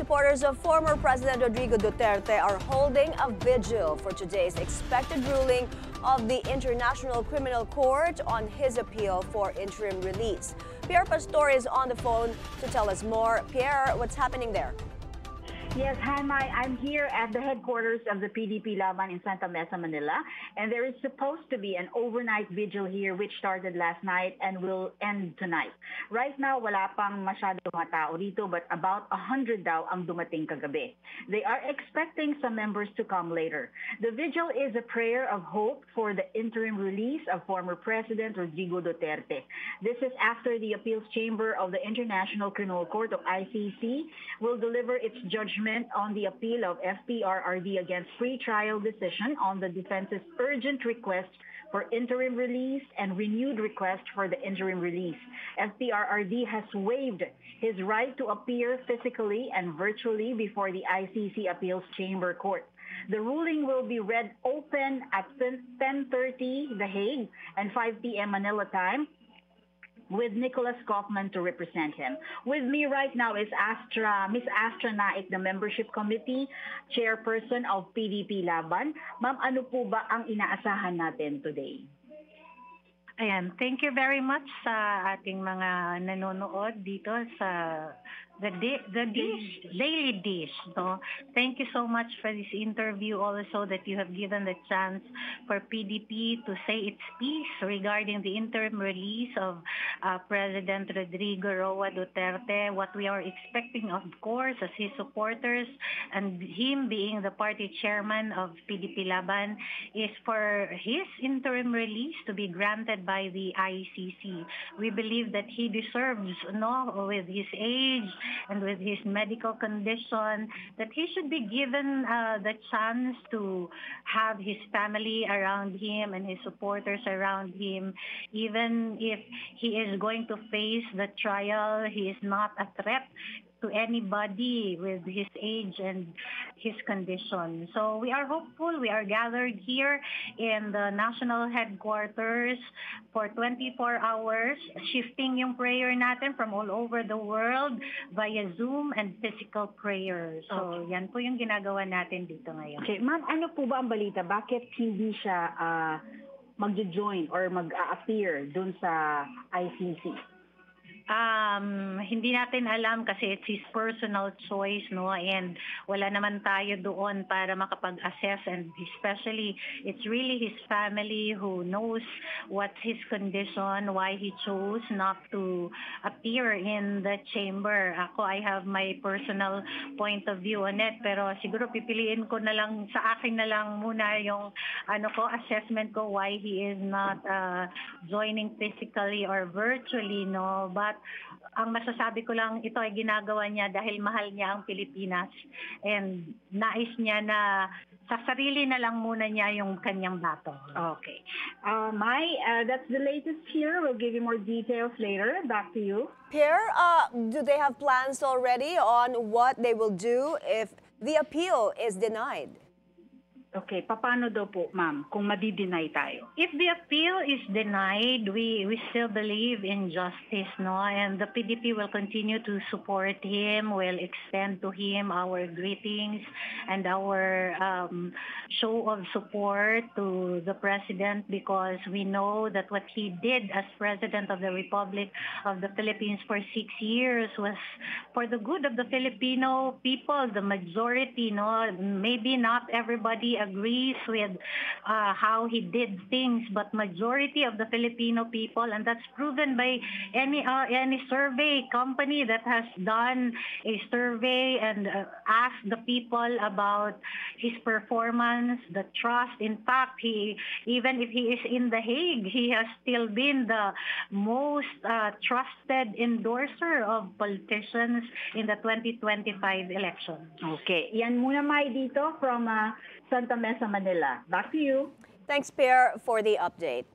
Supporters of former President Rodrigo Duterte are holding a vigil for today's expected ruling of the International Criminal Court on his appeal for interim release. Pierre Pastor is on the phone to tell us more. Pierre, what's happening there? Yes, hi, Mai. I'm here at the headquarters of the PDP Laban in Santa Mesa, Manila, and there is supposed to be an overnight vigil here which started last night and will end tonight. Right now, wala pang masyado mga tao dito, but about 100 daw ang dumating kagabi. They are expecting some members to come later. The vigil is a prayer of hope for the interim release of former President Rodrigo Duterte. This is after the appeals chamber of the International Criminal Court of ICC will deliver its judgment on the appeal of FPRRD against pre-trial decision on the defense's urgent request for interim release and renewed request for the interim release. FPRRD has waived his right to appear physically and virtually before the ICC Appeals Chamber Court. The ruling will be read open at 10:30 The Hague and 5 p.m. Manila time, with Nicholas Kaufman to represent him. With me right now is Miss Astra Naik, the Membership Committee Chairperson of PDP Laban. Ma'am, ano po ba ang inaasahan natin today? Ayan, thank you very much sa ating mga nanonood dito sa Daily Dish. So, thank you so much for this interview also, that you have given the chance for PDP to say its piece regarding the interim release of President Rodrigo Roa Duterte. What we are expecting, of course, as his supporters and him being the party chairman of PDP Laban, is for his interim release to be granted by the ICC. We believe that he deserves, with his age and with his medical condition, that he should be given the chance to have his family around him and his supporters around him. Even if he is going to face the trial, he is not a threat to anybody with his age and his condition. So we are hopeful. We are gathered here in the national headquarters for 24 hours, shifting yung prayer natin from all over the world via Zoom and physical prayer. So yan po yung ginagawa natin dito ngayon. Okay, ma'am, ano po ba ang balita? Bakit hindi siya mag-join or mag-appear dun sa ICC? Hindi natin alam kasi it's his personal choice, and wala naman tayo doon para makapag-assess, and especially it's really his family who knows what's his condition, why he chose not to appear in the chamber. I have my personal point of view on it, pero siguro pipiliin ko na lang, sa akin na lang muna yung assessment ko why he is not joining physically or virtually, but ang masasabi ko lang, ito ay ginagawa niya dahil mahal niya ang Pilipinas, and nais niya na sa sarili na lang muna niya yung kanyang bato. Okay. Mai, that's the latest here. We'll give you more details later. Back to you. Pierre, do they have plans already on what they will do if the appeal is denied? Okay, paano daw po, ma'am, kung madi-deny tayo? If the appeal is denied, we still believe in justice, and the PDP will continue to support him, will extend to him our greetings and our show of support to the President, because we know that what he did as President of the Republic of the Philippines for 6 years was for the good of the Filipino people, the majority, maybe not everybody agrees with how he did things, but majority of the Filipino people, and that's proven by any survey company that has done a survey and asked the people about his performance, the trust. In fact, even if he is in The Hague, he has still been the most trusted endorser of politicians in the 2025 election. Okay, yan muna, Mai, dito from Santa Mesa, Manila. Back to you. Thanks, Pierre, for the update.